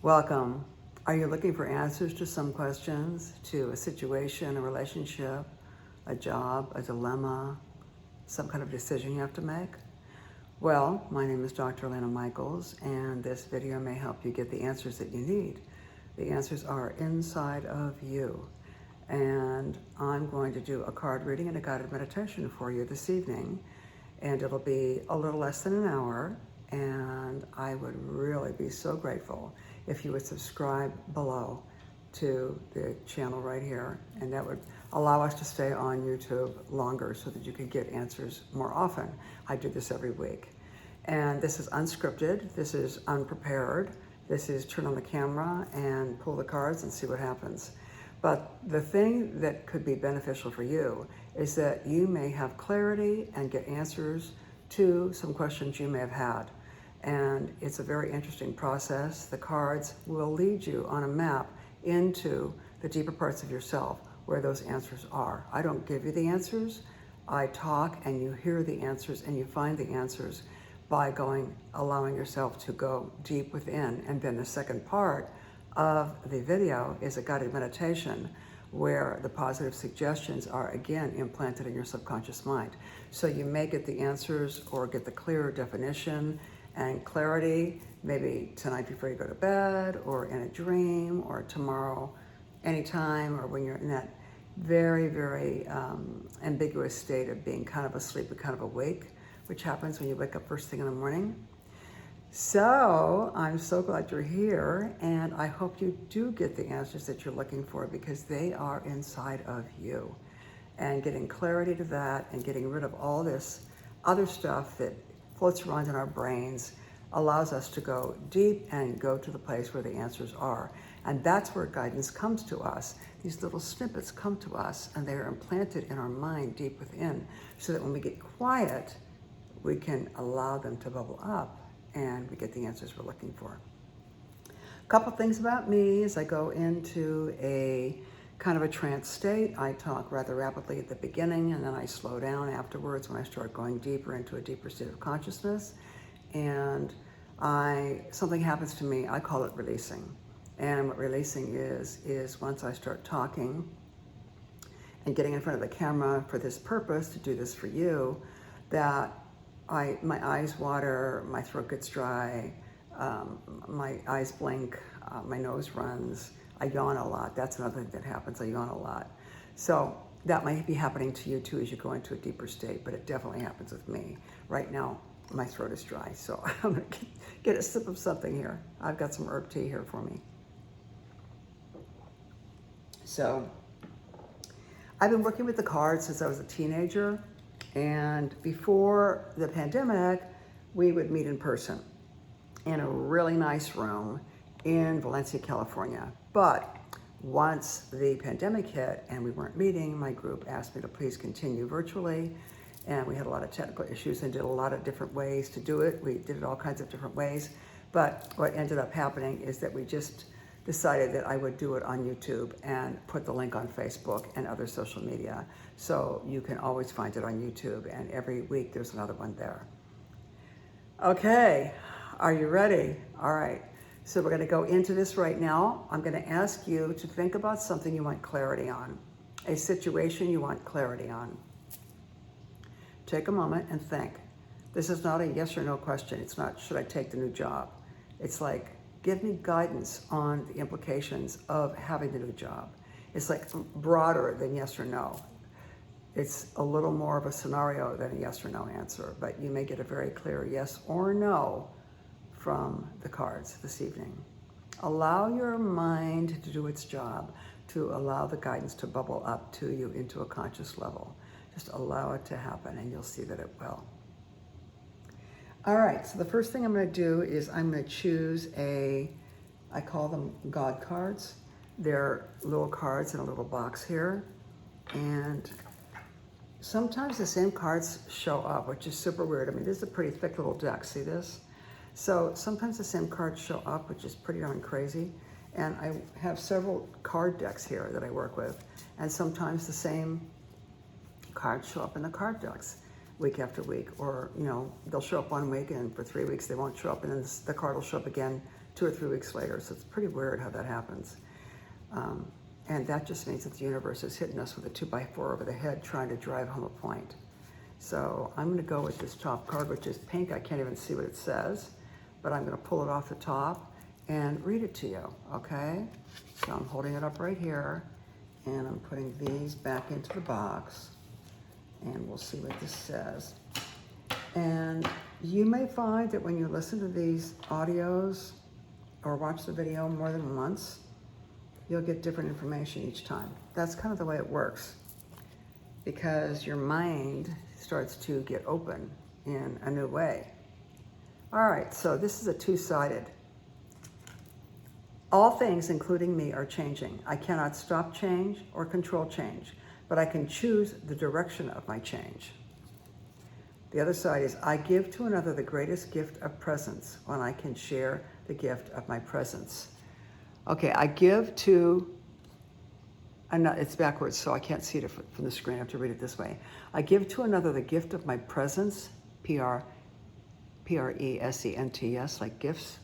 Welcome. Are you looking for answers to some questions, to a situation, a relationship, a job, a dilemma, some kind of decision you have to make? Well, my name is Dr. Elena Michaels, and this video may help you get the answers that you need. The answers are inside of you. And I'm going to do a card reading and a guided meditation for you this evening. And it'll be a little less than an hour. And I would really be so grateful if you would subscribe below to the channel right here. And that would allow us to stay on YouTube longer so that you could get answers more often. I do this every week. And this is unscripted. This is unprepared. This is turn on the camera and pull the cards and see what happens. But the thing that could be beneficial for you is that you may have clarity and get answers to some questions you may have had. And it's a very interesting process. The cards will lead you on a map into the deeper parts of yourself where those answers are. I don't give you the answers. I talk and you hear the answers and you find the answers by allowing yourself to go deep within. And then the second part of the video is a guided meditation where the positive suggestions are again implanted in your subconscious mind. So you may get the answers or get the clearer definition and clarity, maybe tonight before you go to bed, or in a dream, or tomorrow, anytime, or when you're in that very, very ambiguous state of being kind of asleep but kind of awake, which happens when you wake up first thing in the morning. So I'm so glad you're here, and I hope you do get the answers that you're looking for because they are inside of you. And getting clarity to that and getting rid of all this other stuff that floats around in our brains allows us to go deep and go to the place where the answers are. And that's where guidance comes to us. These little snippets come to us and they're implanted in our mind deep within so that when we get quiet, we can allow them to bubble up and we get the answers we're looking for. A couple things about me as I go into a kind of a trance state. I talk rather rapidly at the beginning and then I slow down afterwards when I start going deeper into a deeper state of consciousness. And something happens to me, I call it releasing. And what releasing is once I start talking and getting in front of the camera for this purpose, to do this for you, that my eyes water, my throat gets dry, my eyes blink, my nose runs, I yawn a lot. That's another thing that happens, I yawn a lot. So that might be happening to you too as you go into a deeper state, but it definitely happens with me. Right now, my throat is dry, so I'm gonna get a sip of something here. I've got some herb tea here for me. So I've been working with the cards since I was a teenager. And before the pandemic, we would meet in person in a really nice room in Valencia, California. But once the pandemic hit and we weren't meeting, my group asked me to please continue virtually. And we had a lot of technical issues and did a lot of different ways to do it. We did it all kinds of different ways. But what ended up happening is that we just decided that I would do it on YouTube and put the link on Facebook and other social media. So you can always find it on YouTube, and every week there's another one there. Okay, are you ready? All right, so we're gonna go into this right now. I'm gonna ask you to think about something you want clarity on, a situation you want clarity on. Take a moment and think. This is not a yes or no question. It's not, should I take the new job? It's like, give me guidance on the implications of having the new job. It's like broader than yes or no. It's a little more of a scenario than a yes or no answer, but you may get a very clear yes or no from the cards this evening. Allow your mind to do its job, to allow the guidance to bubble up to you into a conscious level. Just allow it to happen and you'll see that it will. All right, so the first thing I'm going to do is I'm going to choose I call them God cards. They're little cards in a little box here. And sometimes the same cards show up, which is super weird. I mean, this is a pretty thick little deck, see this? So sometimes the same cards show up, which is pretty darn crazy. And I have several card decks here that I work with. And sometimes the same cards show up in the card decks week after week, or they'll show up one week and for 3 weeks they won't show up, and then the card will show up again 2 or 3 weeks later. So it's pretty weird how that happens. And that just means that the universe is hitting us with a 2x4 over the head, trying to drive home a point. So I'm going to go with this top card, which is pink. I can't even see what it says, but I'm going to pull it off the top and read it to you, okay? So I'm holding it up right here, and I'm putting these back into the box, and we'll see what this says. And you may find that when you listen to these audios or watch the video more than once, you'll get different information each time. That's kind of the way it works, because your mind starts to get open in a new way. All right, so this is a 2-sided. All things, including me, are changing. I cannot stop change or control change, but I can choose the direction of my change. The other side is, I give to another the greatest gift of presence when I can share the gift of my presence. Okay, I give to, it's backwards, so I can't see it from the screen. I have to read it this way. I give to another the gift of my presence, P-R-E-S-E-N-T-S, like gifts,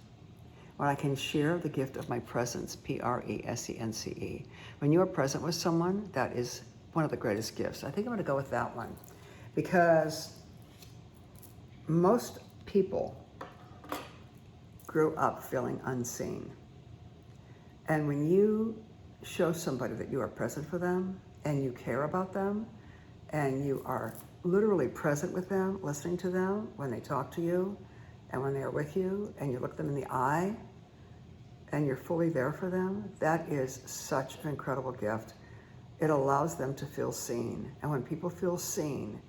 when I can share the gift of my presence, P-R-E-S-E-N-C-E. When you are present with someone, that is one of the greatest gifts. I think I'm going to go with that one, because most people grew up feeling unseen. And when you show somebody that you are present for them and you care about them and you are literally present with them, listening to them when they talk to you and when they are with you, and you look them in the eye and you're fully there for them, that is such an incredible gift. It allows them to feel seen. And when people feel seen,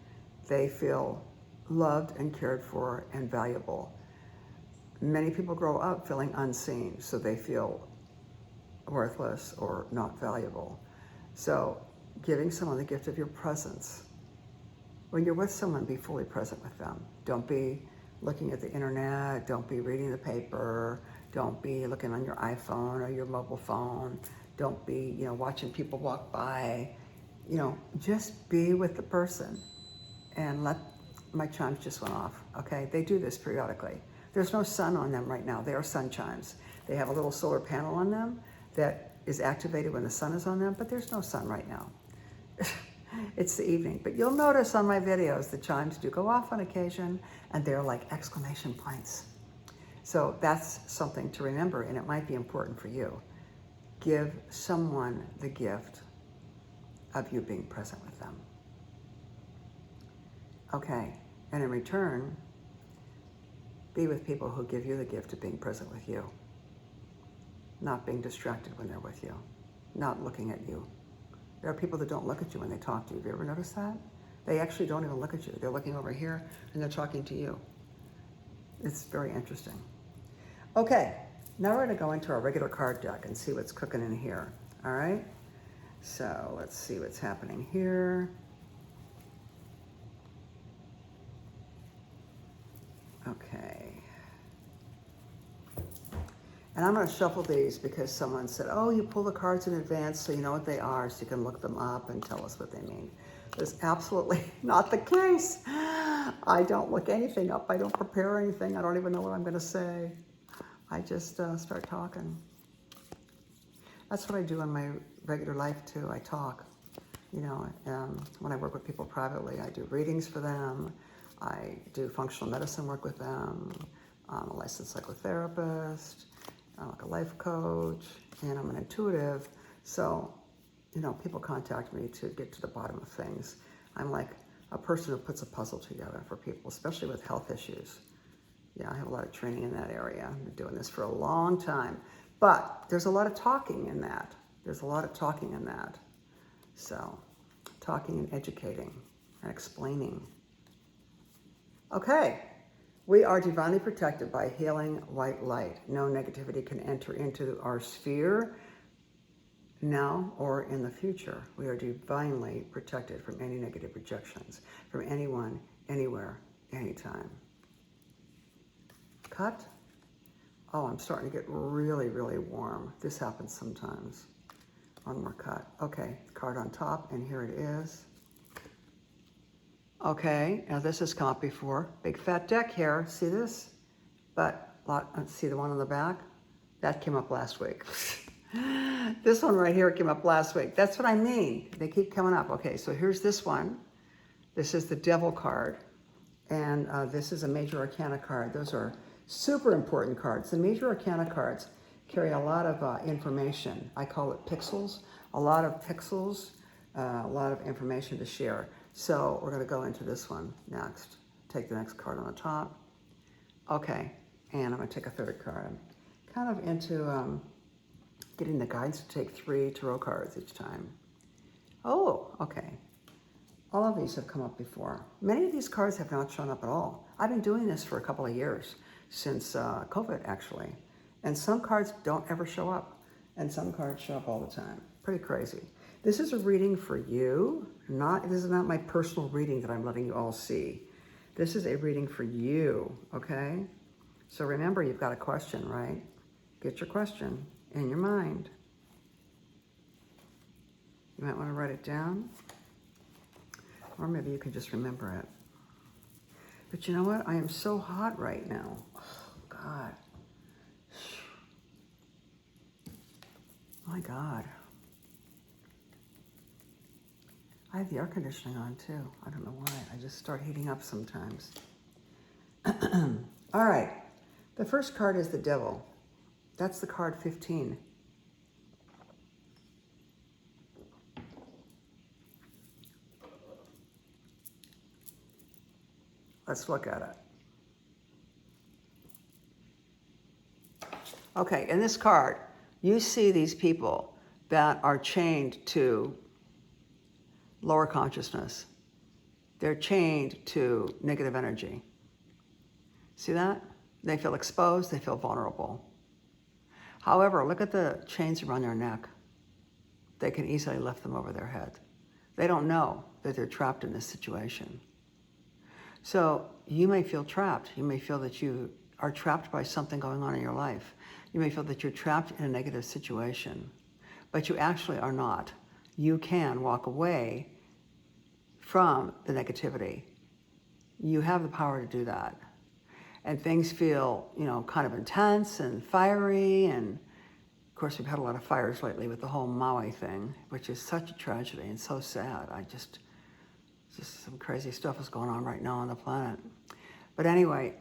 they feel loved and cared for and valuable. Many people grow up feeling unseen, so they feel worthless or not valuable. So giving someone the gift of your presence. When you're with someone, be fully present with them. Don't be looking at the internet, don't be reading the paper, don't be looking on your iPhone or your mobile phone, don't be, watching people walk by. Just be with the person. And my chimes just went off, okay? They do this periodically. There's no sun on them right now. They are sun chimes. They have a little solar panel on them that is activated when the sun is on them, but there's no sun right now. It's the evening. But you'll notice on my videos, the chimes do go off on occasion, and they're like exclamation points. So that's something to remember, and it might be important for you. Give someone the gift of you being present with them. Okay, and in return, be with people who give you the gift of being present with you. Not being distracted when they're with you, not looking at you. There are people that don't look at you when they talk to you. Have you ever noticed that? They actually don't even look at you. They're looking over here and they're talking to you. It's very interesting. Okay, now we're going to go into our regular card deck and see what's cooking in here. All right? So let's see what's happening here. Okay. And I'm going to shuffle these because someone said, oh, you pull the cards in advance so you know what they are, so you can look them up and tell us what they mean. That's absolutely not the case. I don't look anything up. I don't prepare anything. I don't even know what I'm going to say. I just start talking. That's what I do in my regular life, too. I talk. When I work with people privately, I do readings for them. I do functional medicine work with them. I'm a licensed psychotherapist. I'm like a life coach, and I'm an intuitive. So, people contact me to get to the bottom of things. I'm like a person who puts a puzzle together for people, especially with health issues. Yeah, I have a lot of training in that area. I've been doing this for a long time. But there's a lot of talking in that. So, talking and educating and explaining. Okay. We are divinely protected by healing white light. No negativity can enter into our sphere now or in the future. We are divinely protected from any negative projections, from anyone, anywhere, anytime. Cut. Oh, I'm starting to get really, really warm. This happens sometimes. One more cut. Okay, card on top, and here it is. Okay, now this has come up before. Big fat deck here, see this? But see the one on the back? That came up last week. This one right here came up last week. That's what I mean. They keep coming up. Okay, so here's this one. This is the Devil card. And this is a Major Arcana card. Those are super important cards. The Major Arcana cards carry a lot of information. I call it pixels. A lot of pixels, a lot of information to share. So we're going to go into this one next. Take the next card on the top. Okay, and I'm going to take a third card. I'm kind of into getting the guides to take 3 tarot cards each time. Oh, okay. All of these have come up before. Many of these cards have not shown up at all. I've been doing this for a couple of years, since COVID actually. And some cards don't ever show up, and some cards show up all the time. Pretty crazy. This is a reading for you. This is not my personal reading that I'm letting you all see. This is a reading for you, okay? So remember, you've got a question, right? Get your question in your mind. You might want to write it down. Or maybe you can just remember it. But you know what? I am so hot right now. Oh, God. My God. I have the air conditioning on too. I don't know why. I just start heating up sometimes. All right. The first card is the Devil. That's the card 15. Let's look at it. Okay, in this card, you see these people that are chained to lower consciousness. They're chained to negative energy. See that? They feel exposed, they feel vulnerable. However, look at the chains around their neck. They can easily lift them over their head. They don't know that they're trapped in this situation. So you may feel trapped. You may feel that you are trapped by something going on in your life. You may feel that you're trapped in a negative situation, but you actually are not. You can walk away from the negativity. You have the power to do that. And things feel, kind of intense and fiery. And of course, we've had a lot of fires lately with the whole Maui thing, which is such a tragedy and so sad. Just some crazy stuff is going on right now on the planet. But anyway,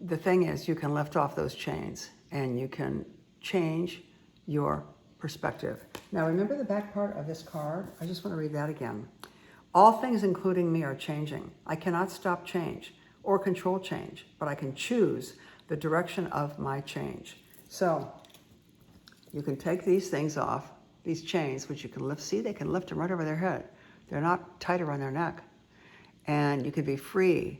the thing is, you can lift off those chains and you can change your perspective. Now, remember the back part of this card? I just want to read that again. All things, including me, are changing. I cannot stop change or control change, but I can choose the direction of my change. So you can take these things off, these chains, which you can lift. See, they can lift them right over their head. They're not tight around their neck. And you can be free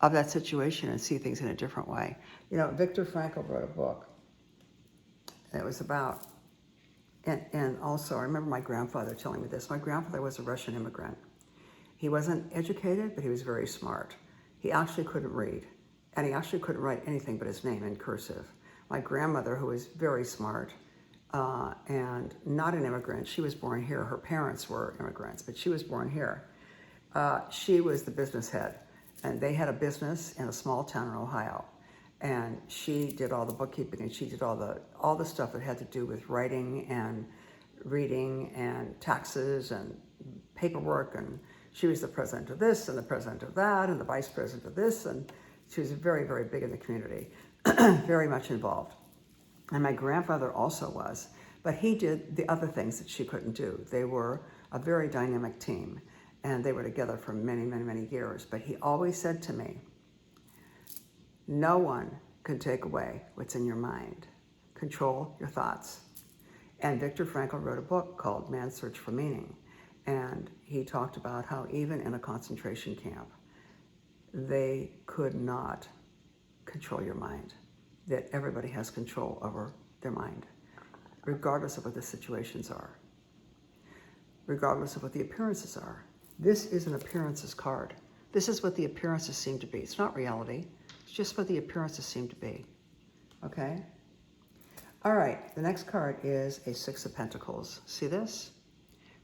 of that situation and see things in a different way. Viktor Frankl wrote a book. And it was about, and also, I remember my grandfather telling me this. My grandfather was a Russian immigrant. He wasn't educated, but he was very smart. He actually couldn't read. And he actually couldn't write anything but his name in cursive. My grandmother, who was very smart, and not an immigrant. She was born here. Her parents were immigrants, but she was born here. She was the business head, and they had a business in a small town in Ohio. And she did all the bookkeeping, and she did all the stuff that had to do with writing and reading and taxes and paperwork. And she was the president of this and the president of that and the vice president of this. And she was very, very big in the community, very much involved. And my grandfather also was, but he did the other things that she couldn't do. They were a very dynamic team, and they were together for many, many, many years. But he always said to me, no one can take away what's in your mind. Control your thoughts. And Viktor Frankl wrote a book called Man's Search for Meaning. And he talked about how even in a concentration camp, they could not control your mind. That everybody has control over their mind, regardless of what the situations are, regardless of what the appearances are. This is an appearances card. This is what the appearances seem to be. It's not reality. It's just what the appearances seem to be. Okay? All right, the next card is a Six of Pentacles. See this?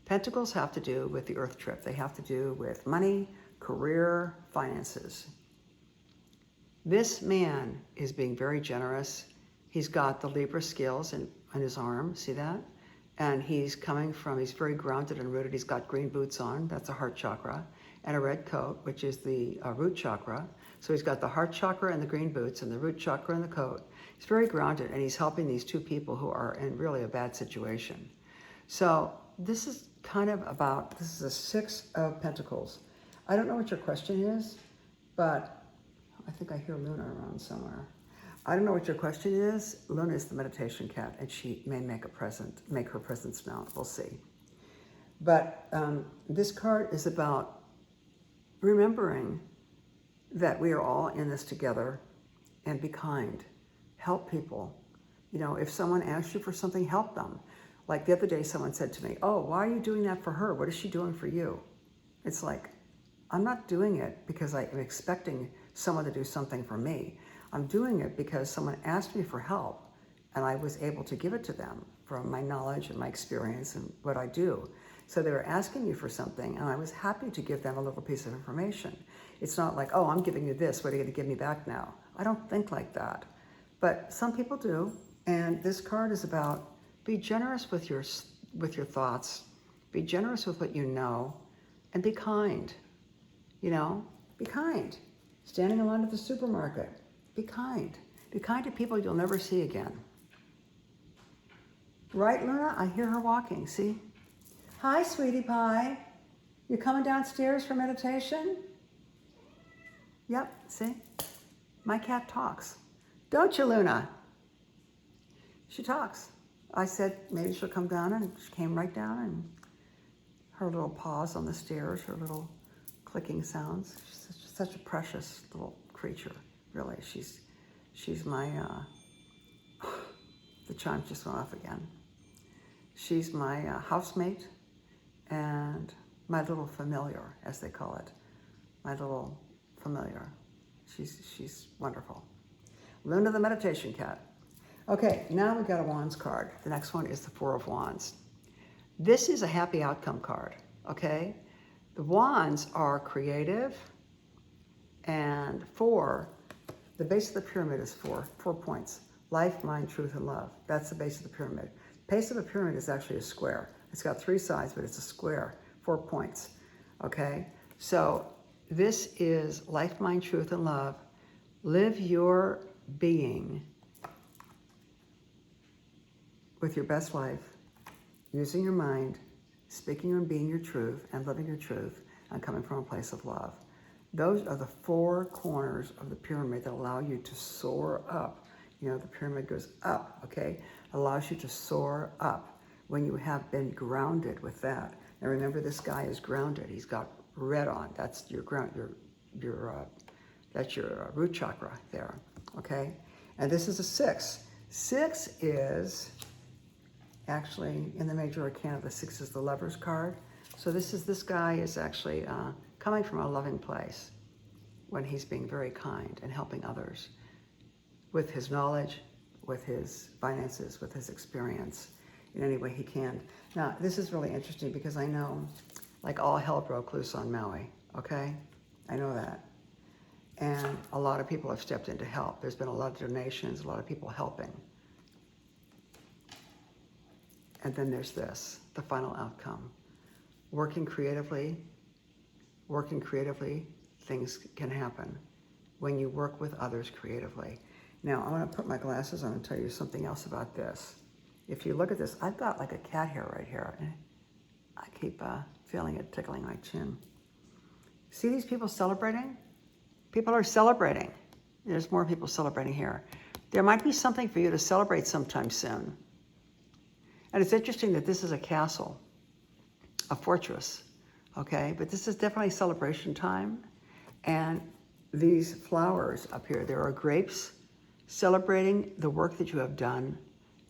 Pentacles have to do with the earth trip. They have to do with money, career, finances. This man is being very generous. He's got the Libra scales on his arm, see that? And he's very grounded and rooted. He's got green boots on, that's a heart chakra, and a red coat, which is the root chakra. So he's got the heart chakra and the green boots and the root chakra and the coat. He's very grounded, and he's helping these two people who are in really a bad situation. So this is this is a 6 of Pentacles. I don't know what your question is, but I think I hear Luna around somewhere. I don't know what your question is. Luna is the meditation cat, and she may make her presence known. We'll see. But this card is about remembering that we are all in this together, and be kind. Help people. You know, if someone asks you for something, help them. Like the other day, someone said to me, "Oh, why are you doing that for her? What is she doing for you?" It's like, I'm not doing it because I am expecting someone to do something for me. I'm doing it because someone asked me for help, and I was able to give it to them from my knowledge and my experience and what I do. So they were asking me for something, and I was happy to give them a little piece of information. It's not like, oh, I'm giving you this, what are you going to give me back now? I don't think like that. But some people do, and this card is about be generous with your thoughts, be generous with what you know, and be kind. You know, be kind. Standing in line at the supermarket, be kind. Be kind to people you'll never see again. Right, Luna? I hear her walking, see? Hi, sweetie pie. You coming downstairs for meditation? Yep, see? My cat talks. Don't you, Luna? She talks. I said maybe she'll come down, and she came right down, and her little paws on the stairs, her little clicking sounds. She's such a precious little creature, really. She's my, the chimes just went off again. She's my housemate and my little familiar, as they call it. My little familiar. She's wonderful. Luna the meditation cat. Okay, now we got a Wands card. The next one is the 4 of Wands. This is a happy outcome card, okay? The Wands are creative, and the base of the pyramid is 4 points. Life, mind, truth, and love. That's the base of the pyramid. Base of the pyramid is actually a square. It's got 3 sides, but it's a square, 4 points, okay? So this is life, mind, truth, and love. Live your being with your best life, using your mind, speaking and being your truth, and living your truth, and coming from a place of love. Those are the 4 corners of the pyramid that allow you to soar up. You know, the pyramid goes up, okay? Allows you to soar up when you have been grounded with that. Now remember, this guy is grounded. He's got red on. That's your that's your root chakra there, okay? And this is a 6. 6 is actually in the major arcana. The 6 is the Lover's card. So this guy is actually coming from a loving place when he's being very kind and helping others with his knowledge, with his finances, with his experience, in any way he can. Now, this is really interesting because I know, like, all hell broke loose on Maui, okay? I know that. And a lot of people have stepped in to help. There's been a lot of donations, a lot of people helping. And then there's this, the final outcome. Working creatively, things can happen when you work with others creatively. Now, I'm gonna put my glasses on and tell you something else about this. If you look at this, I've got like a cat hair right here. I keep feeling it tickling my chin. See these people celebrating? People are celebrating. There's more people celebrating here. There might be something for you to celebrate sometime soon. And it's interesting that this is a castle, a fortress, okay? But this is definitely celebration time. And these flowers up here, there are grapes celebrating the work that you have done,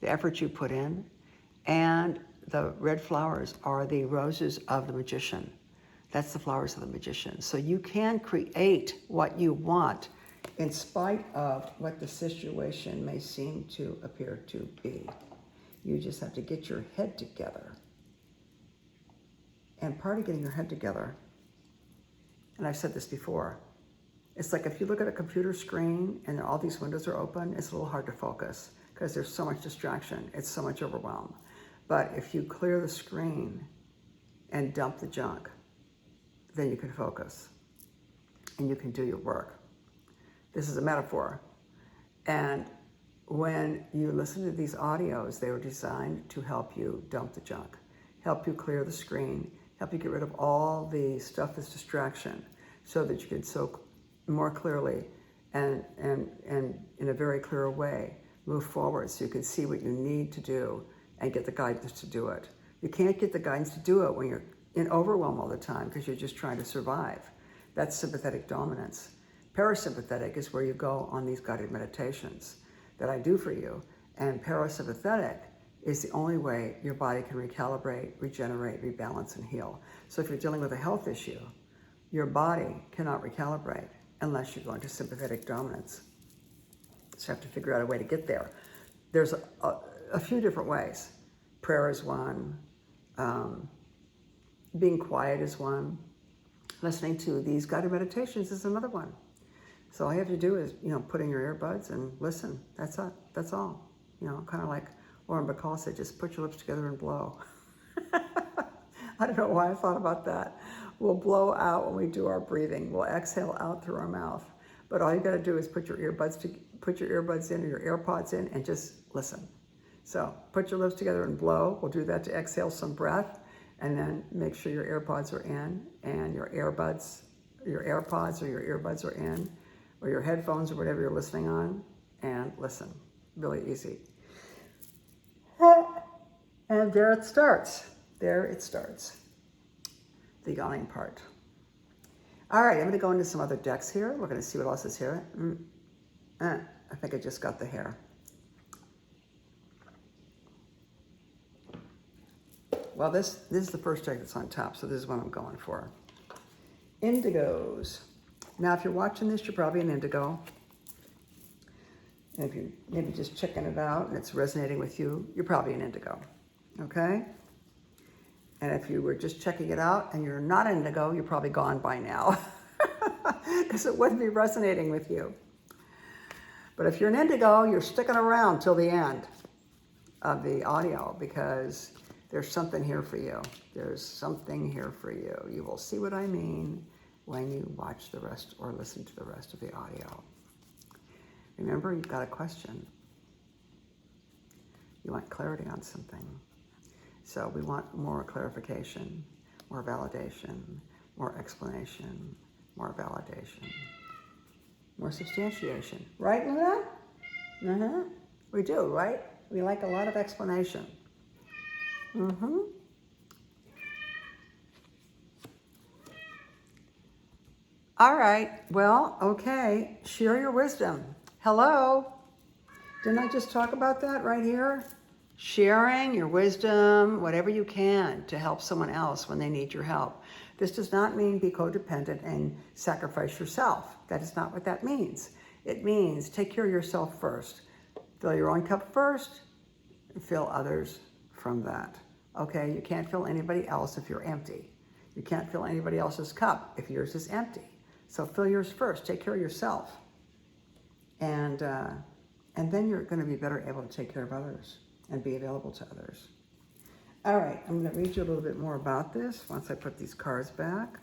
the effort you put in, and the red flowers are the roses of the magician. That's the flowers of the magician. So you can create what you want in spite of what the situation may seem to appear to be. You just have to get your head together. And part of getting your head together, and I've said this before, It's like if you look at a computer screen and all these windows are open, it's a little hard to focus because there's so much distraction. It's so much overwhelm. But if you clear the screen and dump the junk, then you can focus and you can do your work. This is a metaphor. And when you listen to these audios, they were designed to help you dump the junk, help you clear the screen, help you get rid of all the stuff that's distraction so that you can so more clearly and in a very clear way move forward so you can see what you need to do and get the guidance to do it. You can't get the guidance to do it when you're in overwhelm all the time because you're just trying to survive. That's sympathetic dominance. Parasympathetic is where you go on these guided meditations that I do for you. And parasympathetic is the only way your body can recalibrate, regenerate, rebalance, and heal. So if you're dealing with a health issue, your body cannot recalibrate unless you go into sympathetic dominance. So you have to figure out a way to get there. There's a few different ways. Prayer is one. Being quiet is one. Listening to these guided meditations is another one. So all you have to do is, put in your earbuds and listen. That's it. That's all. Kind of like Lauren Bacall said, just put your lips together and blow. I don't know why I thought about that. We'll blow out when we do our breathing. We'll exhale out through our mouth. But all you got to do is put your earbuds in or your AirPods in and just listen. So put your lips together and blow. We'll do that to exhale some breath, and then make sure your AirPods are in and your AirPods or your earbuds are in, or your headphones or whatever you're listening on, and listen. Really easy. And there it starts. The yawning part. All right, I'm going to go into some other decks here. We're going to see what else is here. I think I just got the hair. Well, this is the first deck that's on top, so this is what I'm going for. Indigos. Now, if you're watching this, you're probably an indigo. And if you're maybe just checking it out and it's resonating with you, you're probably an indigo. Okay? And if you were just checking it out and you're not indigo, you're probably gone by now. Because it wouldn't be resonating with you. But if you're an indigo, you're sticking around till the end of the audio because there's something here for you. There's something here for you. You will see what I mean when you watch the rest or listen to the rest of the audio. Remember, you've got a question. You want clarity on something. So we want more clarification, more validation, more explanation, more validation, more substantiation. Right, Luna? Uh-huh. We do, right? We like a lot of explanation. Mm-hmm. All right. Well, okay. Share your wisdom. Hello. Didn't I just talk about that right here? Sharing your wisdom, whatever you can to help someone else when they need your help. This does not mean be codependent and sacrifice yourself. That is not what that means. It means take care of yourself first. Fill your own cup first and fill others from that. Okay, you can't fill anybody else if you're empty. You can't fill anybody else's cup if yours is empty. So fill yours first. Take care of yourself, and then you're going to be better able to take care of others and be available to others. All right, I'm going to read you a little bit more about this once I put these cards back.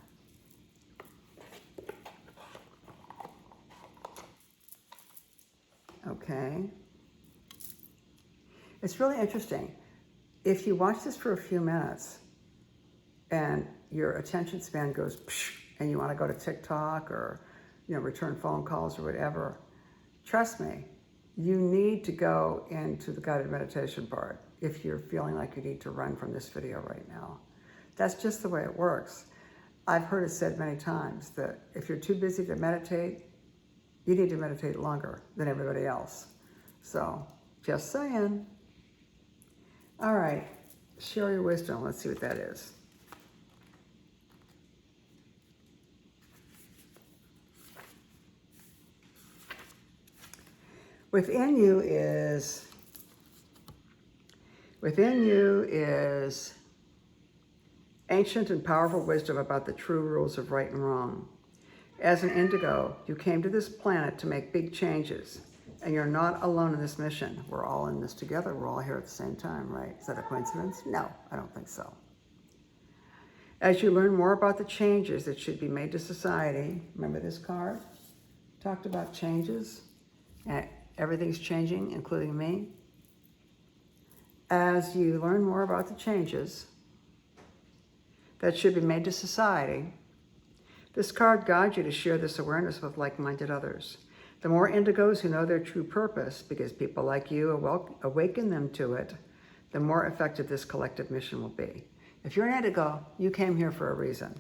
Okay. It's really interesting. If you watch this for a few minutes and your attention span goes psh, and you want to go to TikTok or return phone calls or whatever, trust me, you need to go into the guided meditation part if you're feeling like you need to run from this video right now. That's just the way it works. I've heard it said many times that if you're too busy to meditate, you need to meditate longer than everybody else. So, just saying. All right, share your wisdom. Let's see what that is. Within you is ancient and powerful wisdom about the true rules of right and wrong. As an indigo, you came to this planet to make big changes, and you're not alone in this mission. We're all in this together. We're all here at the same time, right? Is that a coincidence? No, I don't think so. As you learn more about the changes that should be made to society, remember this card? Talked about changes, and everything's changing, including me. As you learn more about the changes that should be made to society, this card guides you to share this awareness with like-minded others. The more indigos who know their true purpose, because people like you awaken them to it, the more effective this collective mission will be. If you're an indigo, you came here for a reason.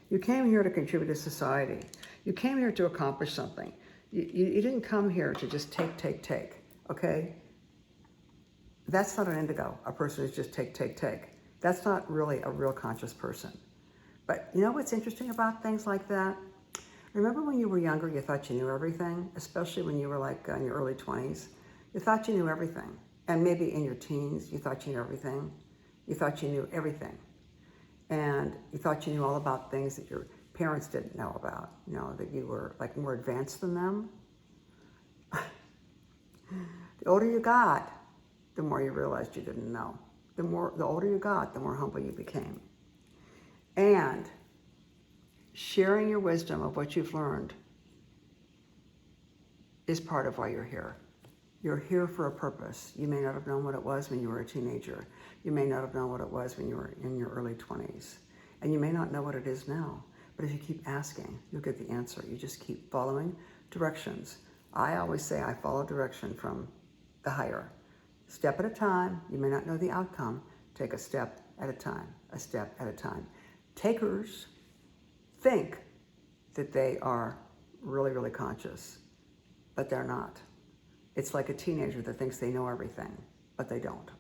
You came here to contribute to society. You came here to accomplish something. You didn't come here to just take, okay? That's not an indigo, a person who's just take. That's not really a real conscious person. But you know what's interesting about things like that? Remember when you were younger, you thought you knew everything, especially when you were like in your early 20s? You thought you knew everything. And maybe in your teens, you thought you knew everything. You thought you knew everything. And you thought you knew all about things that your parents didn't know about, you know, that you were like more advanced than them. The older you got, the more you realized you didn't know. The older you got, the more humble you became. And sharing your wisdom of what you've learned is part of why you're here. You're here for a purpose. You may not have known what it was when you were a teenager. You may not have known what it was when you were in your early 20s. And you may not know what it is now. But if you keep asking, you'll get the answer. You just keep following directions. I always say I follow direction from the higher. Step at a time. You may not know the outcome. Take a step at a time, a step at a time. Takers think that they are really, really conscious, but they're not. It's like a teenager that thinks they know everything, but they don't.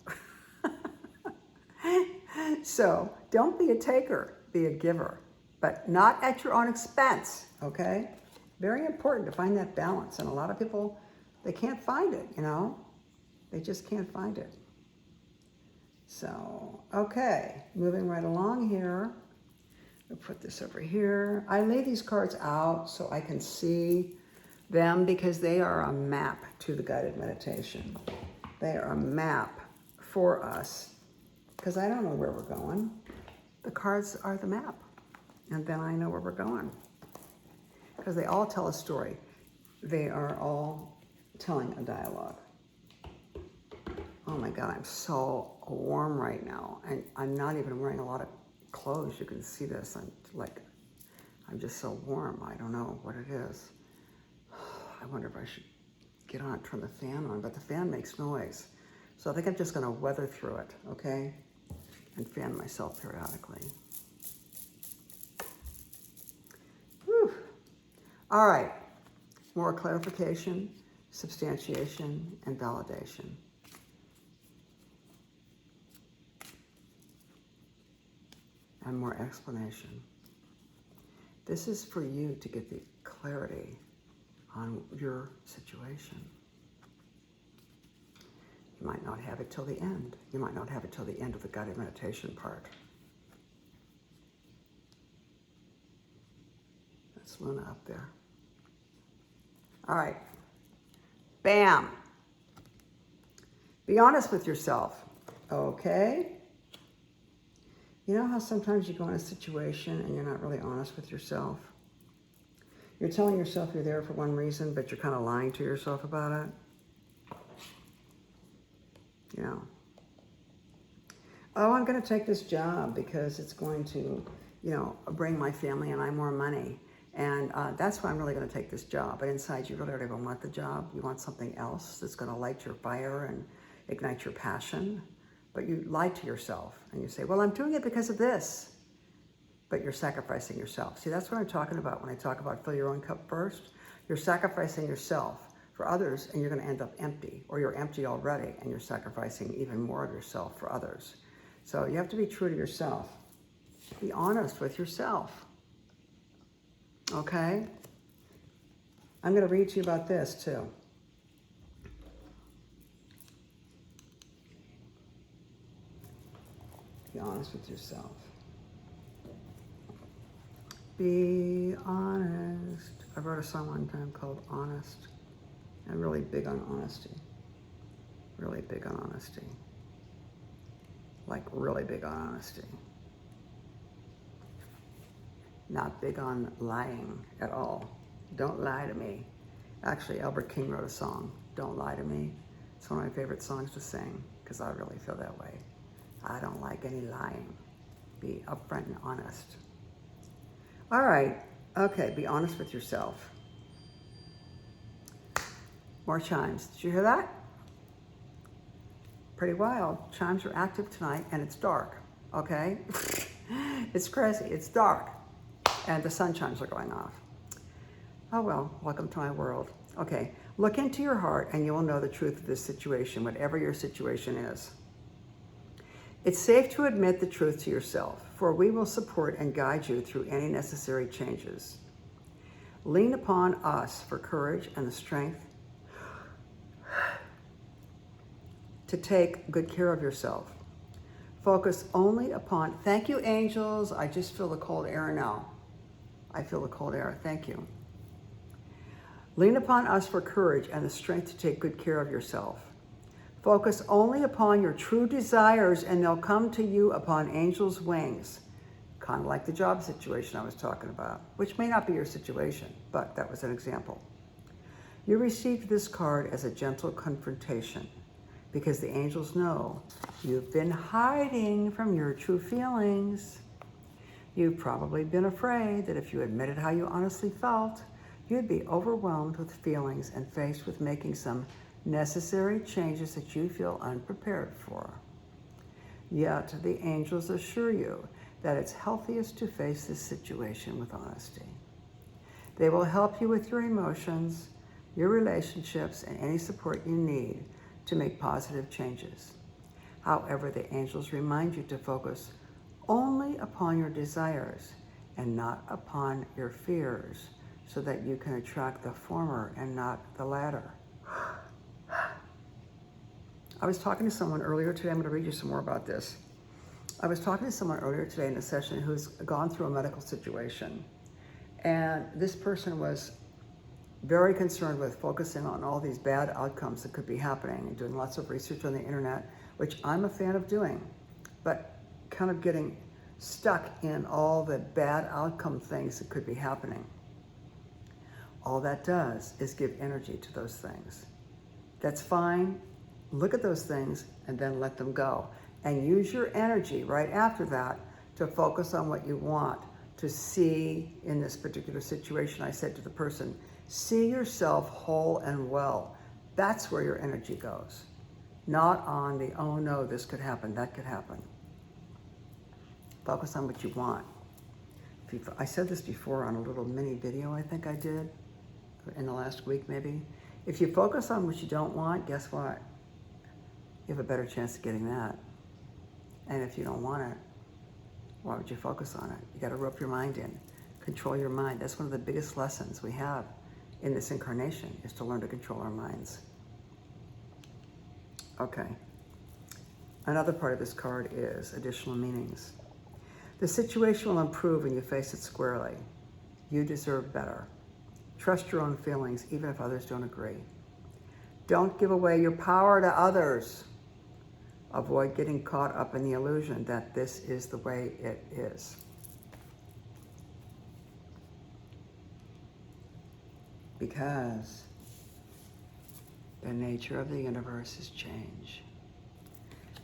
So don't be a taker, be a giver, but not at your own expense, okay? Very important to find that balance. And a lot of people, they can't find it, you know? They just can't find it. So, okay, moving right along here. I'll put this over here. I lay these cards out so I can see them because they are a map to the guided meditation. They are a map for us because I don't know where we're going. The cards are the map, and then I know where we're going because they all tell a story. They are all telling a dialogue. Oh my God, I'm so warm right now, and I'm not even wearing a lot of clothes. You can see this. I'm just so warm. I don't know what it is. I wonder if I should get on and turn the fan on, but the fan makes noise. So I think I'm just going to weather through it, okay? And fan myself periodically. Whew. All right. More clarification, substantiation, and validation. And more explanation. This is for you to get the clarity on your situation. You might not have it till the end. You might not have it till the end of the guided meditation part. That's Luna up there. All right. Bam. Be honest with yourself. Okay? You know how sometimes you go in a situation and you're not really honest with yourself? You're telling yourself you're there for one reason, but you're kind of lying to yourself about it. You know, oh, I'm going to take this job because it's going to, you know, bring my family and I more money. And that's why I'm really going to take this job. But inside, you really don't even want the job. You want something else that's going to light your fire and ignite your passion. But you lie to yourself and you say, well, I'm doing it because of this. But you're sacrificing yourself. See, that's what I'm talking about when I talk about fill your own cup first. You're sacrificing yourself for others and you're going to end up empty, or you're empty already and you're sacrificing even more of yourself for others. So you have to be true to yourself. Be honest with yourself. Okay? I'm going to read to you about this too. Be honest with yourself. Be honest. I wrote a song one time called Honest. I'm really big on honesty. Really big on honesty. Like really big on honesty. Not big on lying at all. Don't lie to me. Actually, Albert King wrote a song, Don't Lie to Me. It's one of my favorite songs to sing because I really feel that way. I don't like any lying. Be upfront and honest. All right, okay, be honest with yourself. More chimes. Did you hear that? Pretty wild. Chimes are active tonight and it's dark, okay? It's crazy, it's dark. And the sun chimes are going off. Oh well, welcome to my world. Okay, look into your heart and you will know the truth of this situation, whatever your situation is. It's safe to admit the truth to yourself, for we will support and guide you through any necessary changes. Lean upon us for courage and the strength to take good care of yourself. Focus only upon, thank you angels, I just feel the cold air now. I feel the cold air, thank you. Lean upon us for courage and the strength to take good care of yourself. Focus only upon your true desires and they'll come to you upon angels' wings. Kind of like the job situation I was talking about, which may not be your situation, but that was an example. You received this card as a gentle confrontation because the angels know you've been hiding from your true feelings. You've probably been afraid that if you admitted how you honestly felt, you'd be overwhelmed with feelings and faced with making some necessary changes that you feel unprepared for. Yet the angels assure you that it's healthiest to face this situation with honesty. They will help you with your emotions, your relationships, and any support you need to make positive changes. However, the angels remind you to focus only upon your desires and not upon your fears so that you can attract the former and not the latter. I was talking to someone earlier today, I'm going to read you some more about this. I was talking to someone earlier today in a session who's gone through a medical situation. And this person was very concerned with focusing on all these bad outcomes that could be happening and doing lots of research on the internet, which I'm a fan of doing, but kind of getting stuck in all the bad outcome things that could be happening. All that does is give energy to those things. That's fine. Look at those things and then let them go. And use your energy right after that to focus on what you want to see in this particular situation. I said to the person, see yourself whole and well. That's where your energy goes. Not on the, oh no, this could happen, that could happen. Focus on what you want. I said this before on a little mini video I think I did in the last week maybe. If you focus on what you don't want, guess what? You have a better chance of getting that. And if you don't want it, why would you focus on it? You got to rope your mind in, control your mind. That's one of the biggest lessons we have in this incarnation, is to learn to control our minds. Okay. Another part of this card is additional meanings. The situation will improve when you face it squarely. You deserve better. Trust your own feelings, even if others don't agree. Don't give away your power to others. Avoid getting caught up in the illusion that this is the way it is. Because the nature of the universe is change.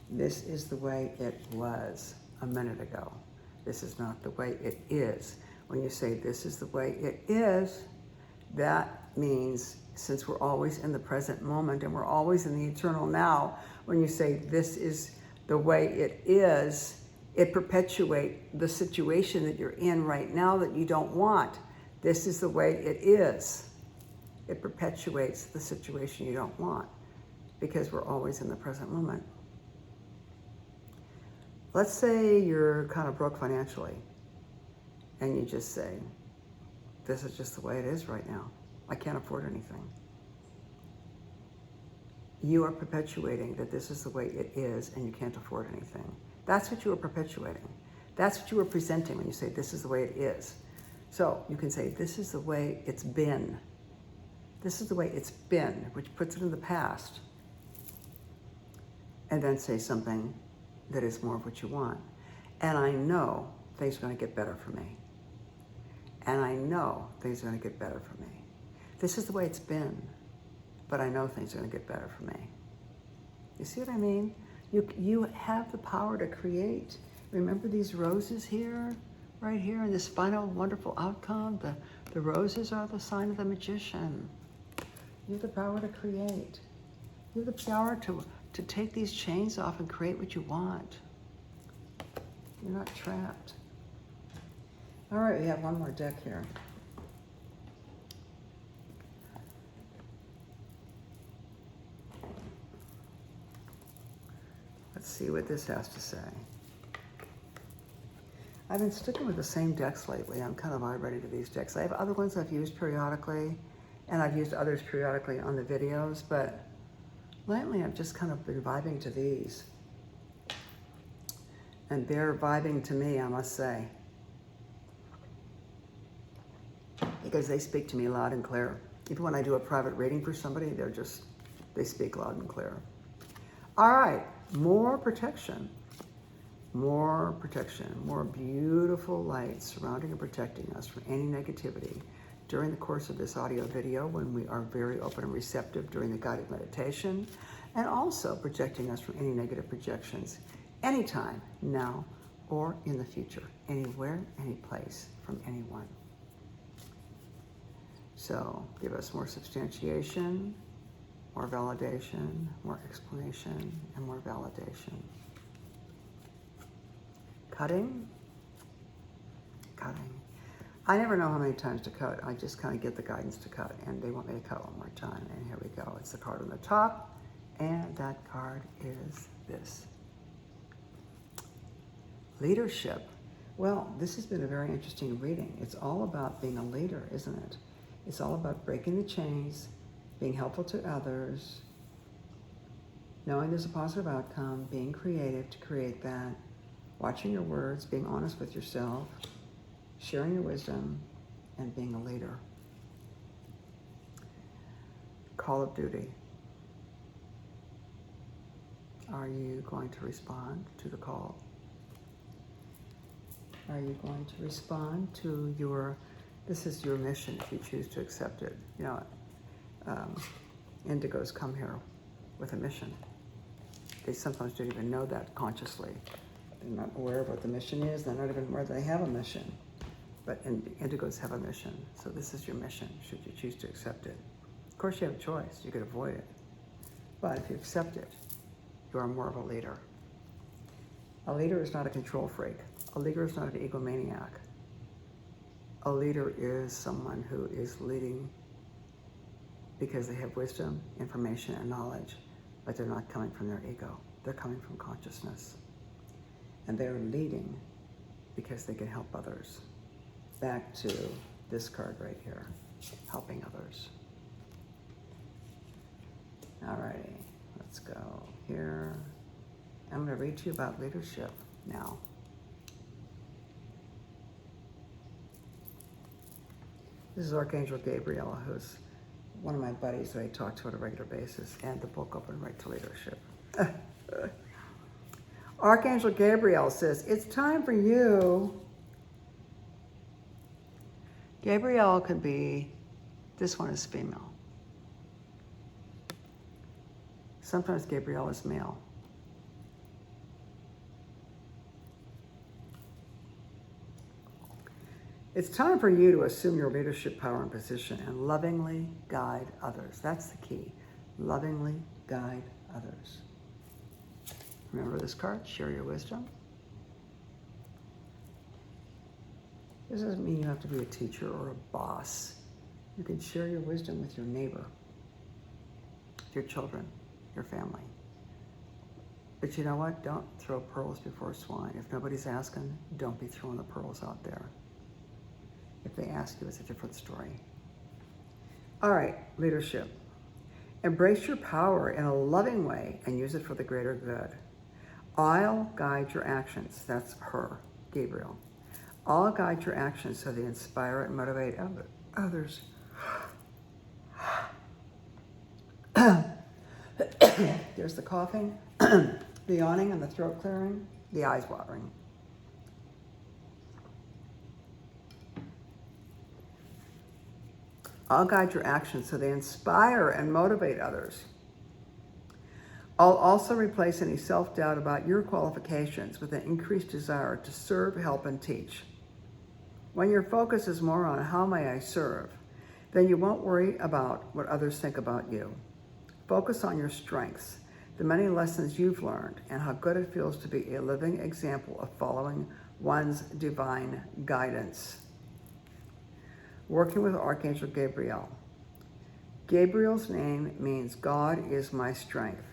This is the way it was a minute ago. This is not the way it is. When you say this is the way it is, that means since we're always in the present moment and we're always in the eternal now, when you say this is the way it is, it perpetuates the situation that you're in right now that you don't want. This is the way it is. It perpetuates the situation you don't want because we're always in the present moment. Let's say you're kind of broke financially and you just say, this is just the way it is right now. I can't afford anything. You are perpetuating that this is the way it is and you can't afford anything. That's what you are perpetuating. That's what you are presenting when you say this is the way it is. So you can say, this is the way it's been. This is the way it's been, which puts it in the past. And then say something that is more of what you want. And I know things are going to get better for me. And I know things are going to get better for me. This is the way it's been, but I know things are going to get better for me. You see what I mean? You have the power to create. Remember these roses here, right here, and this final wonderful outcome? The roses are the sign of the magician. You have the power to create. You have the power to take these chains off and create what you want. You're not trapped. All right, we have one more deck here. Let's see what this has to say. I've been sticking with the same decks lately. I'm kind of already to these decks. I have other ones I've used periodically, and I've used others periodically on the videos, but lately I've just kind of been vibing to these. And they're vibing to me, I must say. Because they speak to me loud and clear. Even when I do a private reading for somebody, they speak loud and clear. All right, more protection. More protection, more beautiful light surrounding and protecting us from any negativity during the course of this audio video when we are very open and receptive during the guided meditation, and also protecting us from any negative projections anytime, now, or in the future, anywhere, any place, from anyone. So give us more substantiation, more validation, more explanation, and more validation. Cutting. I never know how many times to cut. I just kind of get the guidance to cut, and they want me to cut one more time. And here we go. It's the card on the top, and that card is this. Leadership. Well, this has been a very interesting reading. It's all about being a leader, isn't it? It's all about breaking the chains, being helpful to others, knowing there's a positive outcome, being creative to create that, watching your words, being honest with yourself, sharing your wisdom, and being a leader. Call of duty. Are you going to respond to the call? Are you going to respond to this is your mission if you choose to accept it. You know, indigos come here with a mission. They sometimes don't even know that consciously. They're not aware of what the mission is. They're not even aware they have a mission. But indigos have a mission. So this is your mission, should you choose to accept it. Of course, you have a choice. You could avoid it. But if you accept it, you are more of a leader. A leader is not a control freak. A leader is not an egomaniac. A leader is someone who is leading because they have wisdom, information, and knowledge, but they're not coming from their ego. They're coming from consciousness. And they're leading because they can help others. Back to this card right here, helping others. Alrighty, let's go here. I'm going to read to you about leadership now. This is Archangel Gabriel, who's one of my buddies that I talk to on a regular basis, and the book Open Right to Leadership. Archangel Gabriel says, it's time for you. Gabriel could be, this one is female. Sometimes Gabriel is male. It's time for you to assume your leadership power and position and lovingly guide others. That's the key. Lovingly guide others. Remember this card? Share your wisdom. This doesn't mean you have to be a teacher or a boss. You can share your wisdom with your neighbor, your children, your family. But you know what? Don't throw pearls before swine. If nobody's asking, don't be throwing the pearls out there. If they ask you, it's a different story. All right, leadership. Embrace your power in a loving way and use it for the greater good. I'll guide your actions. That's her, Gabriel. All guide your actions so they inspire and motivate others. There's the coughing, the yawning and the throat clearing, the eyes watering. I'll guide your actions so they inspire and motivate others. I'll also replace any self-doubt about your qualifications with an increased desire to serve, help, and teach. When your focus is more on how may I serve, then you won't worry about what others think about you. Focus on your strengths, the many lessons you've learned, and how good it feels to be a living example of following one's divine guidance. Working with Archangel Gabriel. Gabriel's name means God is my strength,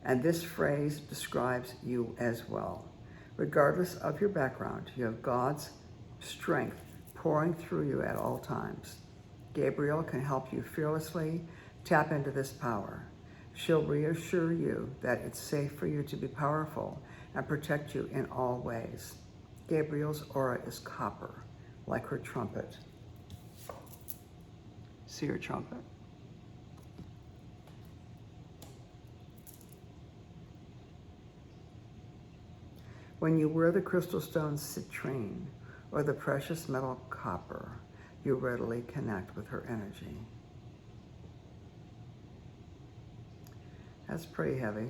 and this phrase describes you as well. Regardless of your background, you have God's strength pouring through you at all times. Gabriel can help you fearlessly tap into this power. She'll reassure you that it's safe for you to be powerful and protect you in all ways. Gabriel's aura is copper, like her trumpet. See her trumpet? When you wear the crystal stone citrine or the precious metal copper, you readily connect with her energy. That's pretty heavy.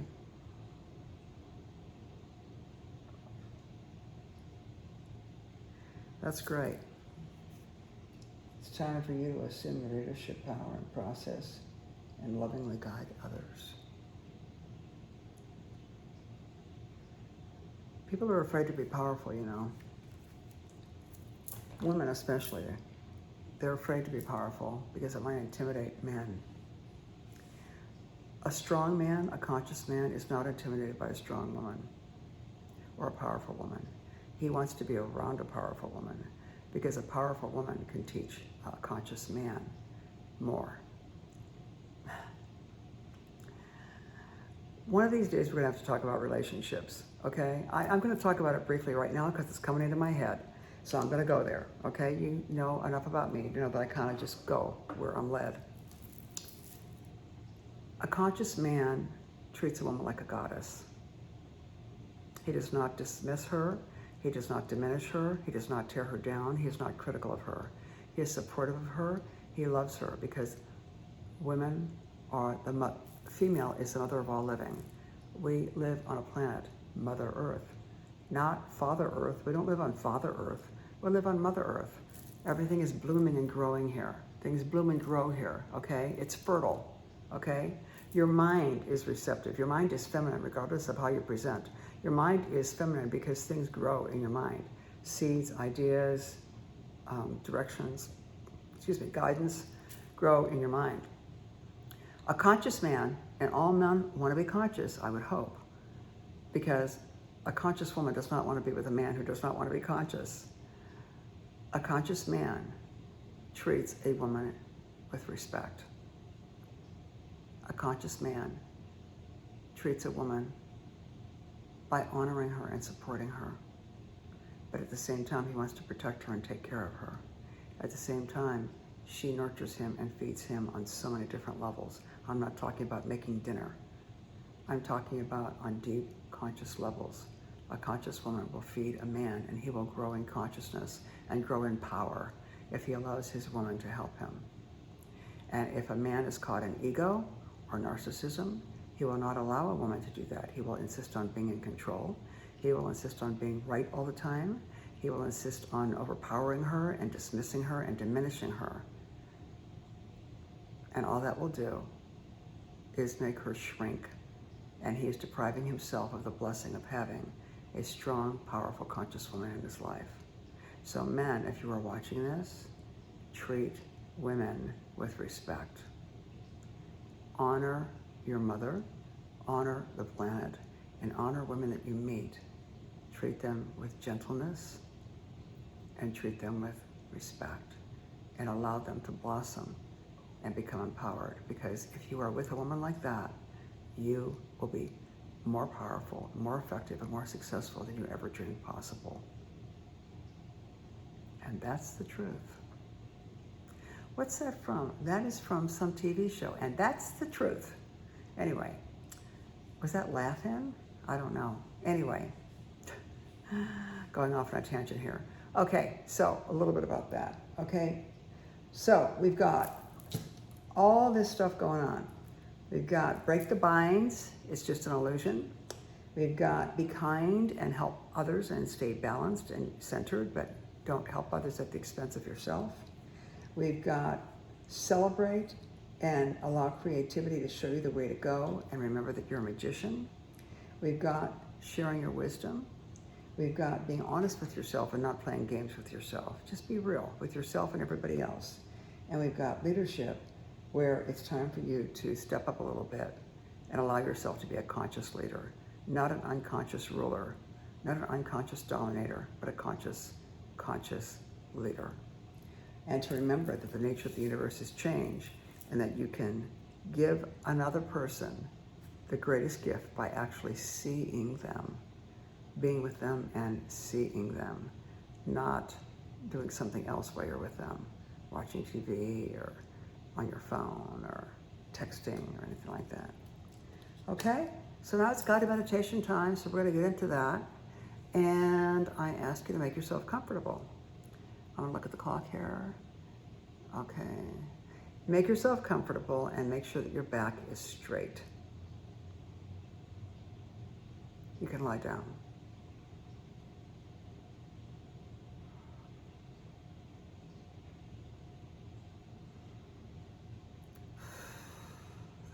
That's great. It's time for you to assume your leadership power and process and lovingly guide others. People are afraid to be powerful, you know. Women especially. They're afraid to be powerful because it might intimidate men. A strong man, a conscious man, is not intimidated by a strong woman or a powerful woman. He wants to be around a powerful woman because a powerful woman can teach a conscious man more. One of these days we're gonna have to talk about relationships, okay? I'm gonna talk about it briefly right now because it's coming into my head. So I'm gonna go there, okay? You know enough about me to know that I kind of just go where I'm led. A conscious man treats a woman like a goddess. He does not dismiss her. He does not diminish her. He does not tear her down. He is not critical of her. He is supportive of her. He loves her because women are female is the mother of all living. We live on a planet, Mother Earth, not Father Earth. We don't live on Father Earth. We live on Mother Earth. Everything is blooming and growing here. Things bloom and grow here, okay? It's fertile, okay? Your mind is receptive. Your mind is feminine, regardless of how you present. Your mind is feminine because things grow in your mind. Seeds, ideas, guidance grow in your mind. A conscious man, and all men want to be conscious, I would hope, because a conscious woman does not want to be with a man who does not want to be conscious. A conscious man treats a woman with respect. A conscious man treats a woman by honoring her and supporting her. But at the same time, he wants to protect her and take care of her. At the same time, she nurtures him and feeds him on so many different levels. I'm not talking about making dinner. I'm talking about on deep conscious levels. A conscious woman will feed a man and he will grow in consciousness and grow in power if he allows his woman to help him. And if a man is caught in ego or narcissism, he will not allow a woman to do that. He will insist on being in control. He will insist on being right all the time. He will insist on overpowering her and dismissing her and diminishing her. And all that will do is make her shrink. And he is depriving himself of the blessing of having a strong, powerful, conscious woman in his life. So men, if you are watching this, treat women with respect. Honor your mother, honor the planet, and honor women that you meet. Treat them with gentleness and treat them with respect and allow them to blossom and become empowered. Because if you are with a woman like that, you will be more powerful, more effective, and more successful than you ever dreamed possible. And that's the truth. What's that from? That is from some TV show, and that's the truth. Anyway, was that Latin? I don't know. Anyway, going off on a tangent here. Okay, so a little bit about that, okay? So we've got all this stuff going on. We've got break the binds, it's just an illusion. We've got be kind and help others and stay balanced and centered, but don't help others at the expense of yourself. We've got celebrate and allow creativity to show you the way to go, and remember that you're a magician. We've got sharing your wisdom. We've got being honest with yourself and not playing games with yourself. Just be real with yourself and everybody else. And we've got leadership, where it's time for you to step up a little bit and allow yourself to be a conscious leader, not an unconscious ruler, not an unconscious dominator, but a conscious leader. And to remember that the nature of the universe is change, and that you can give another person the greatest gift by actually seeing them, being with them and seeing them, not doing something else while you're with them, watching TV or on your phone or texting or anything like that. Okay, so now it's guided meditation time, so we're going to get into that. And I ask you to make yourself comfortable. I'm going to look at the clock here. Okay. Make yourself comfortable and make sure that your back is straight. You can lie down.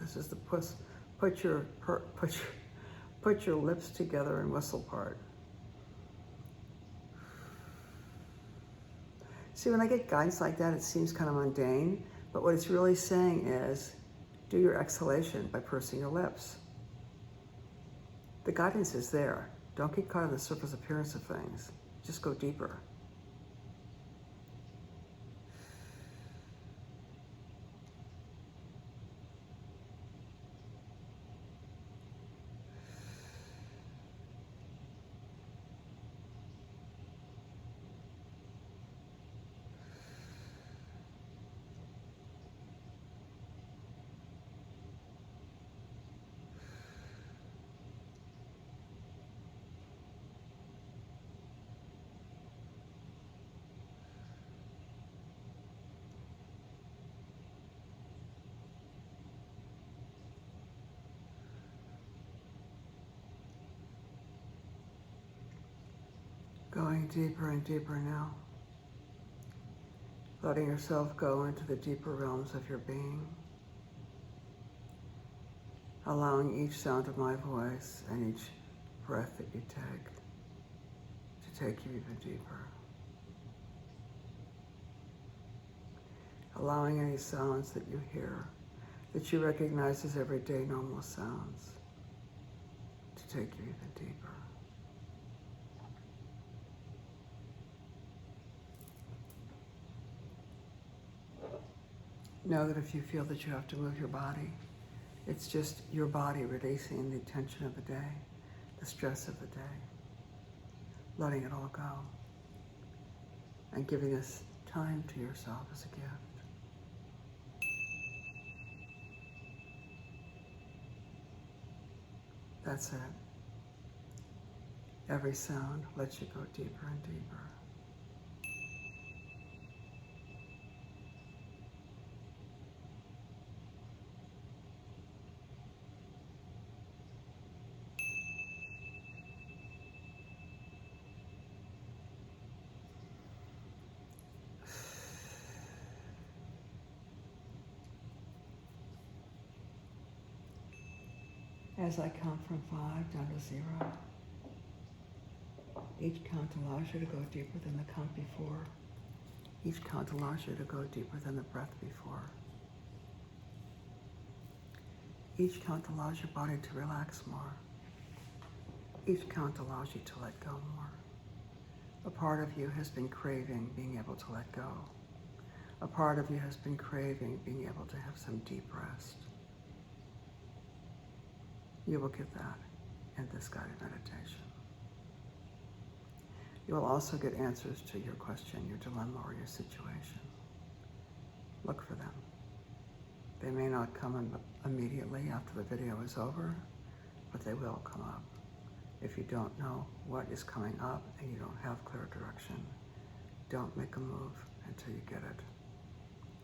This is the put your lips together and whistle part. See, when I get guidance like that, it seems kind of mundane, but what it's really saying is, do your exhalation by pursing your lips. The guidance is there. Don't get caught in the surface appearance of things. Just go deeper. Going deeper and deeper now. Letting yourself go into the deeper realms of your being. Allowing each sound of my voice and each breath that you take to take you even deeper. Allowing any sounds that you hear, that you recognize as everyday normal sounds, to take you even deeper. Know that if you feel that you have to move your body, it's just your body releasing the tension of the day, the stress of the day, letting it all go, and giving this time to yourself as a gift. That's it. Every sound lets you go deeper and deeper. As I count from 5 down to 0, each count allows you to go deeper than the count before. Each count allows you to go deeper than the breath before. Each count allows your body to relax more. Each count allows you to let go more. A part of you has been craving being able to let go. A part of you has been craving being able to have some deep rest. You will get that in this guided meditation. You will also get answers to your question, your dilemma, or your situation. Look for them. They may not come immediately after the video is over, but they will come up. If you don't know what is coming up and you don't have clear direction, don't make a move until you get it.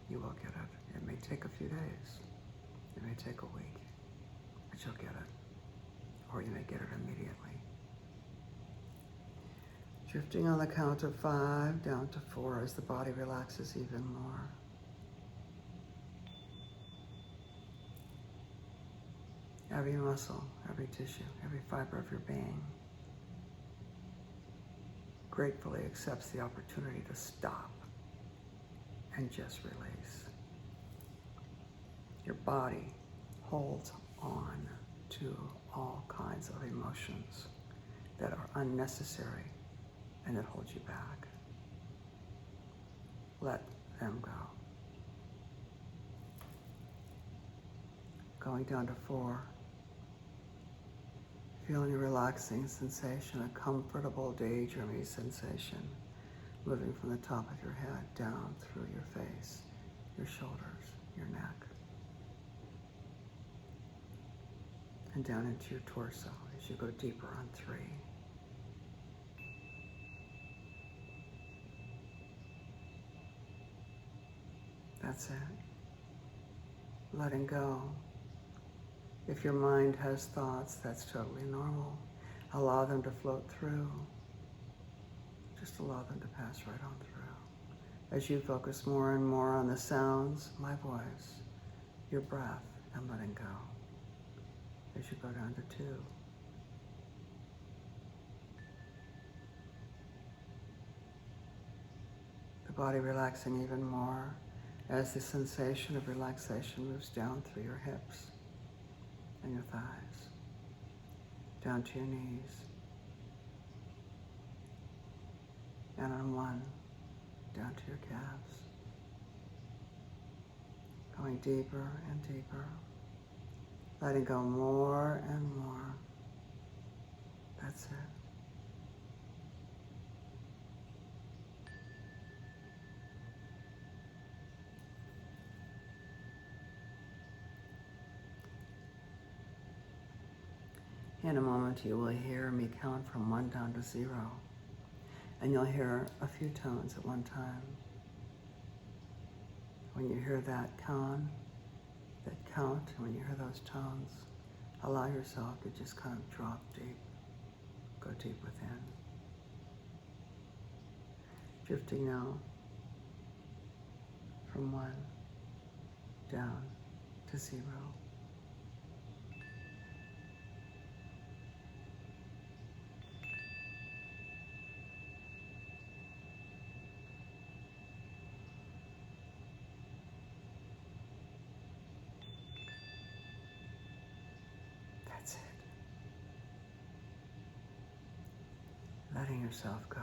You will get it. It may take a few days. It may take a week, but you'll get it. Or you may get it immediately. Drifting on the count of 5 down to 4 as the body relaxes even more. Every muscle, every tissue, every fiber of your being gratefully accepts the opportunity to stop and just release. Your body holds on to all kinds of emotions that are unnecessary and that hold you back. Let them go. Going down to 4. Feeling a relaxing sensation, a comfortable daydreamy sensation, moving from the top of your head down through your face, your shoulders, your neck, and down into your torso as you go deeper on 3. That's it. Letting go. If your mind has thoughts, that's totally normal. Allow them to float through. Just allow them to pass right on through. As you focus more and more on the sounds, my voice, your breath, and letting go. As you go down to 2. The body relaxing even more as the sensation of relaxation moves down through your hips and your thighs, down to your knees, and on 1, down to your calves, going deeper and deeper, letting go more and more. That's it. In a moment, you will hear me count from 1 down to 0, and you'll hear a few tones at one time. When you hear that count, and when you hear those tones, allow yourself to just kind of drop deep, go deep within. Drifting now from 1 down to 0. That's it. Letting yourself go.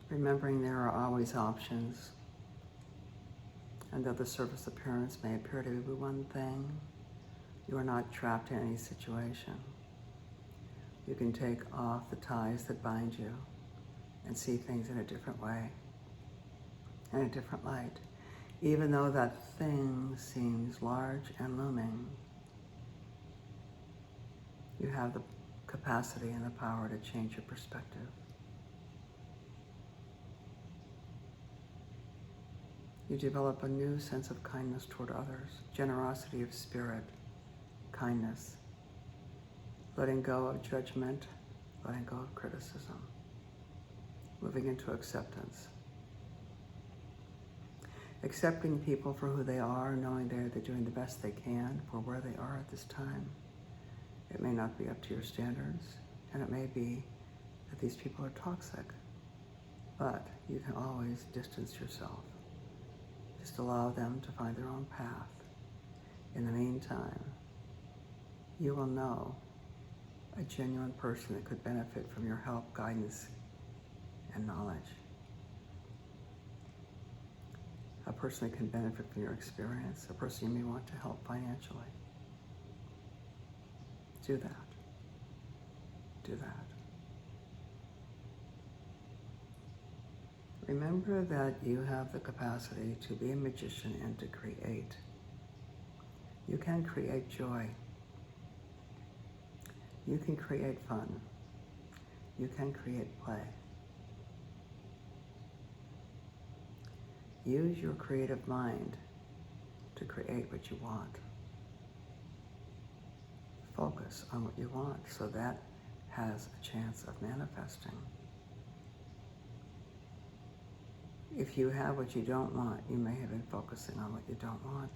Remembering there are always options, and though the surface appearance may appear to be one thing, you are not trapped in any situation. You can take off the ties that bind you and see things in a different way, in a different light. Even though that thing seems large and looming, you have the capacity and the power to change your perspective. You develop a new sense of kindness toward others, generosity of spirit, kindness, letting go of judgment, letting go of criticism, moving into acceptance. Accepting people for who they are, knowing they're doing the best they can for where they are at this time. It may not be up to your standards, and it may be that these people are toxic, but you can always distance yourself. Just allow them to find their own path. In the meantime, you will know a genuine person that could benefit from your help, guidance, and knowledge. A person that can benefit from your experience, a person you may want to help financially. Do that. Do that. Remember that you have the capacity to be a magician and to create. You can create joy. You can create fun. You can create play. Use your creative mind to create what you want. Focus on what you want so that has a chance of manifesting. If you have what you don't want, you may have been focusing on what you don't want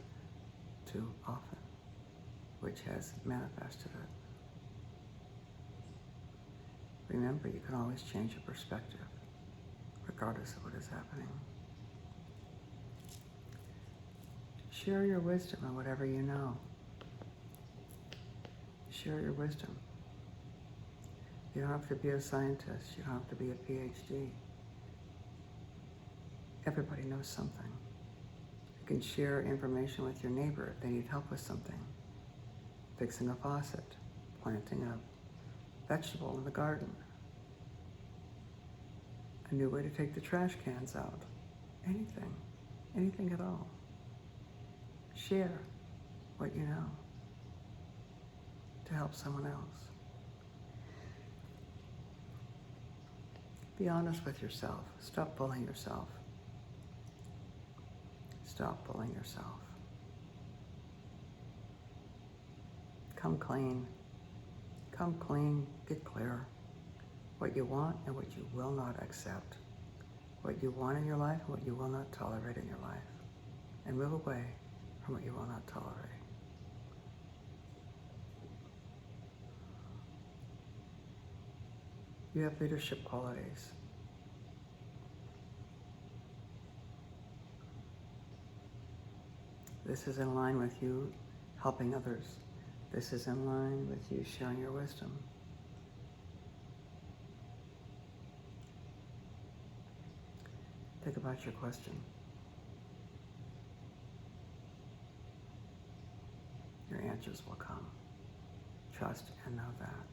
too often, which has manifested it. Remember, you can always change your perspective, regardless of what is happening. Share your wisdom on whatever you know. Share your wisdom. You don't have to be a scientist. You don't have to be a PhD. Everybody knows something. You can share information with your neighbor if they need help with something. Fixing a faucet, planting a vegetable in the garden, a new way to take the trash cans out. Anything at all. Share what you know to help someone else. Be honest with yourself. Stop bullying yourself. Stop bullying yourself. Come clean. Come clean. Get clear. What you want and what you will not accept. What you want in your life and what you will not tolerate in your life. And move away from what you will not tolerate. You have leadership qualities. This is in line with you helping others. This is in line with you sharing your wisdom. Think about your question. Your answers will come. Trust and know that.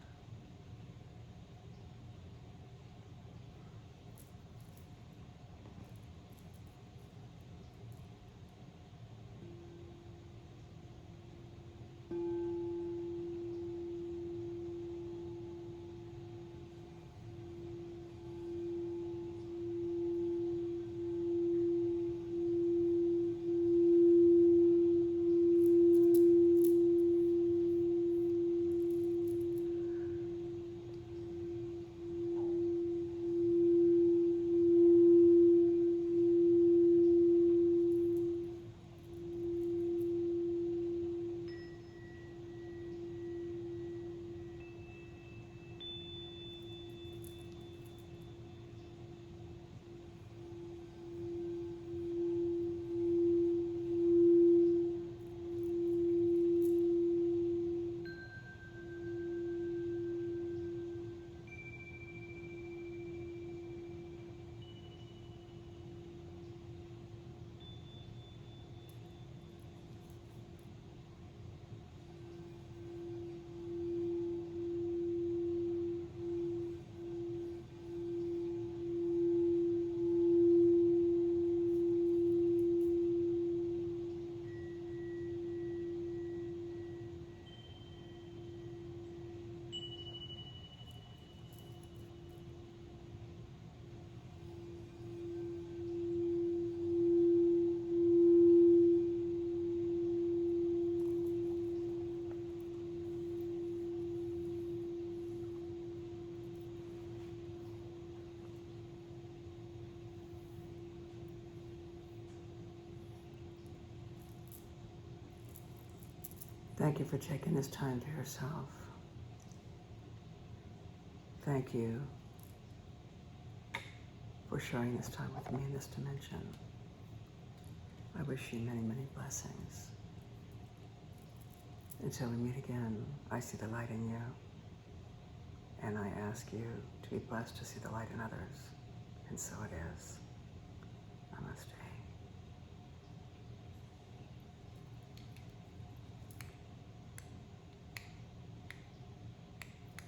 Thank you for taking this time to yourself. Thank you for sharing this time with me in this dimension. I wish you many, many blessings. Until we meet again, I see the light in you. And I ask you to be blessed to see the light in others. And so it is. Namaste.